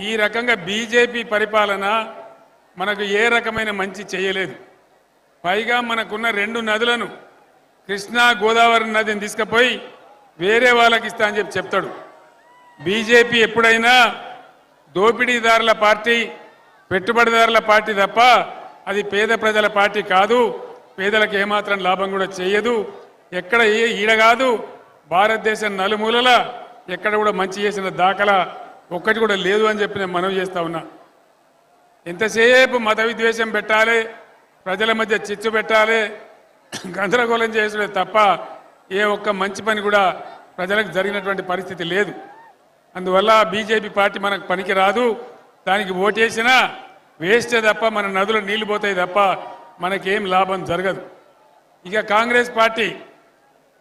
ఈ రకంగా బీజేపీ పరిపాలన మనకు ఏ రకమైన మంచి చేయలేదు. పైగా మనకున్న రెండు నదులను కృష్ణా గోదావరి నదిని తీసుకుపోయి వేరే వాళ్ళకి ఇస్తా అని చెప్తాడు. బీజేపీ ఎప్పుడైనా దోపిడీదారుల పార్టీ, పెట్టుబడిదారుల పార్టీ తప్ప అది పేద ప్రజల పార్టీ కాదు. పేదలకు ఏమాత్రం లాభం కూడా చేయదు. ఎక్కడ ఈడ కాదు, భారతదేశం నలుమూలల ఎక్కడ కూడా మంచి చేసిన దాఖలా ఒక్కటి కూడా లేదు అని చెప్పి నేను మనవి చేస్తా ఉన్నా. ఎంతసేపు మత విద్వేషం పెట్టాలి, ప్రజల మధ్య చిచ్చు పెట్టాలి, గందరగోళం చేసుడే తప్ప ఏ ఒక్క మంచి పని కూడా ప్రజలకు జరిగినటువంటి పరిస్థితి లేదు. అందువల్ల బీజేపీ పార్టీ మనకు పనికి రాదు. దానికి ఓటేసినా వేస్టే తప్ప మన నదులు నీళ్లు పోతాయి తప్ప మనకేం లాభం జరగదు. ఇక కాంగ్రెస్ పార్టీ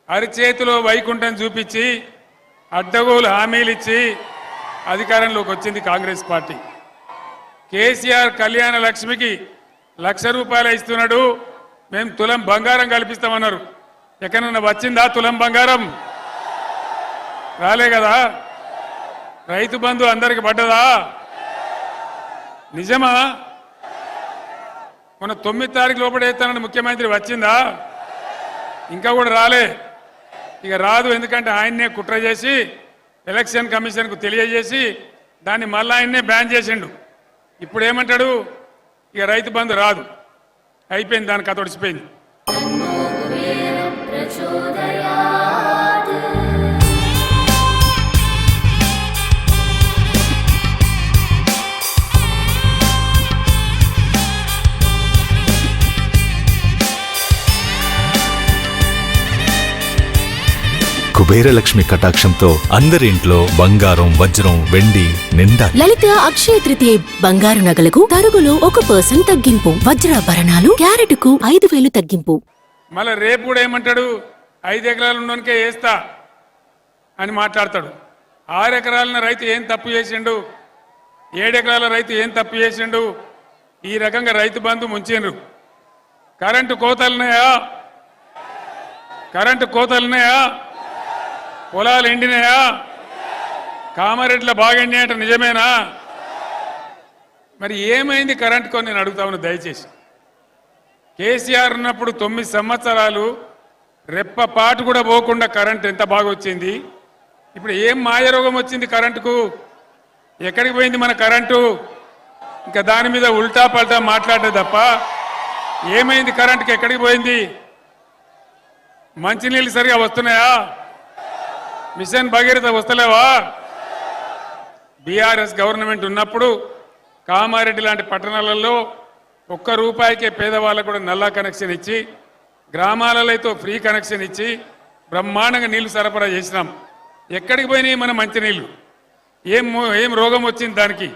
అరిచేతిలో వైకుంఠం చూపించి అడ్డగోలు హామీలు ఇచ్చి అధికారంలోకి వచ్చింది కాంగ్రెస్ పార్టీ. కేసీఆర్ కళ్యాణ లక్ష్మికి ₹1,00,000 ఇస్తున్నాడు, మేము తులం బంగారం కల్పిస్తామన్నారు. ఎక్కడన్నా వచ్చిందా తులం బంగారం? రాలే కదా. రైతు బంధు అందరికి పడ్డదా? నిజమా? మన 9 తారీఖు లోపల వేస్తానని ముఖ్యమంత్రి వచ్చిందా? ఇంకా కూడా రాలే. ఇక రాదు, ఎందుకంటే ఆయన్నే కుట్ర చేసి ఎలక్షన్ కమిషన్కు తెలియజేసి దాన్ని మళ్ళీ ఆయన్నే బ్యాన్ చేసిండు. ఇప్పుడు ఏమంటాడు? ఇక రైతు బంధు రాదు, అయిపోయింది, దాని కథ ఒడిచిపోయింది. కుబేరలక్ష్మి కటాక్షంతో అందరి ఇంట్లో బంగారం, వజ్రం, వెండి నిండా. లలిత అక్షయ తృతీయ బంగారు నగలకు తరుగులో 1% తగ్గింపు, వజ్రాభరణాలు క్యారెట్కు 5,000 తగ్గింపు. మళ్ళీ రేపు కూడా ఏమంటాడు? 5 ఎకరాలు ఉన్నోనికే వేస్తా అని మాట్లాడతాడు. 6 ఎకరాల రైతు ఏం తప్పు చేసిండు? 7 ఎకరాల రైతు ఏం తప్పు చేసిండు? ఈ రకంగా రైతు బంధు ముంచిండ్రు. కరెంటు కోతలున్నాయా? కరెంటు కోతలున్నాయా? పొలాలు ఎండినాయా? కామారెడ్డిలో బాగా ఎండినాయట, నిజమేనా? మరి ఏమైంది కరెంటుకో నేను అడుగుతా ఉన్నా దయచేసి. కేసీఆర్ ఉన్నప్పుడు 9 సంవత్సరాలు రెప్పపాటు కూడా పోకుండా కరెంట్ ఎంత బాగా వచ్చింది. ఇప్పుడు ఏం మాయరోగం వచ్చింది కరెంటుకు? ఎక్కడికి పోయింది మన కరెంటు? ఇంకా దాని మీద ఉల్టా పల్టా మాట్లాడే తప్ప ఏమైంది కరెంటుకి? ఎక్కడికి పోయింది? మంచినీళ్ళు సరిగా వస్తున్నాయా? మిషన్ భగీరథ వస్తలేవా? బీఆర్ఎస్ గవర్నమెంట్ ఉన్నప్పుడు కామారెడ్డి లాంటి పట్టణాలలో ₹1 పేదవాళ్ళకు కూడా నల్లా కనెక్షన్ ఇచ్చి, గ్రామాలలో అయితే ఫ్రీ కనెక్షన్ ఇచ్చి బ్రహ్మాండంగా నీళ్లు సరఫరా చేసినాం. ఎక్కడికి పోయినాయి మన మంచినీళ్ళు? ఏం రోగం వచ్చింది దానికి?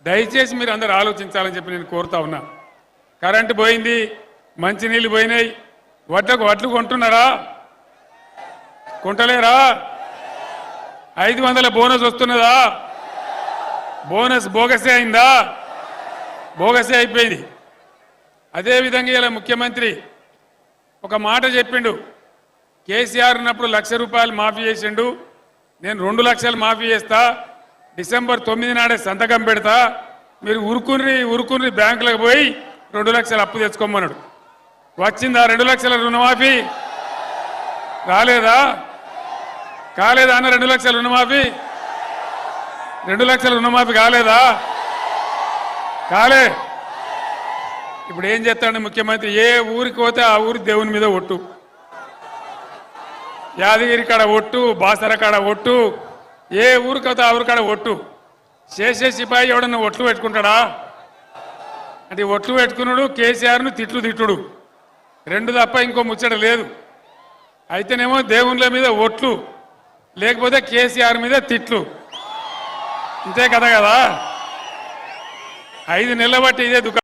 దయచేసి మీరు అందరూ ఆలోచించాలని చెప్పి నేను కోరుతా ఉన్నా. కరెంటు పోయింది, మంచినీళ్ళు పోయినాయి, వడ్లు కొంటున్నారా? కొంటలేరా? 500 బోనస్ వస్తున్నదా? బోనస్ బోగసే అయిందా? బోగసే అయిపోయింది. అదేవిధంగా ఇలా ముఖ్యమంత్రి ఒక మాట చెప్పిండు. కేసీఆర్ ఉన్నప్పుడు ₹1,00,000 మాఫీ చేసిండు, నేను 2 లక్షలు మాఫీ చేస్తా, డిసెంబర్ 9 నాడే సంతకం పెడతా, మీరు ఉరుకుని బ్యాంకులకు పోయి 2 లక్షలు అప్పు తెచ్చుకోమన్నాడు. వచ్చిందా 2 లక్షల రుణమాఫీ? రాలేదా? కాలేదా అన్న? 2 లక్షల రుణమాఫీ? 2 లక్షల రుణమాఫీ కాలేదా? కాలే. ఇప్పుడు ఏం చేస్తాడు ముఖ్యమంత్రి? ఏ ఊరికి పోతే ఆ ఊరి దేవుని మీద ఒట్టు, యాదగిరి కాడ ఒట్టు, బాసర కాడ ఒట్టు, ఏ ఊరికి పోతే ఆ ఊరి కాడ ఒట్టు. చేసే సిపాయి ఎవడన్నా ఒట్లు పెట్టుకుంటాడా? అంటే ఒట్లు పెట్టుకున్నాడు, కేసీఆర్ను తిట్టుడు, 2 తప్ప ఇంకో ముచ్చట లేదు. అయితేనేమో దేవుళ్ళ మీద ఒట్లు, లేకపోతే కేసీఆర్ మీద తిట్లు, ఇంతే కదా. 5 నెలల బట్టి ఇదే దుఃఖం.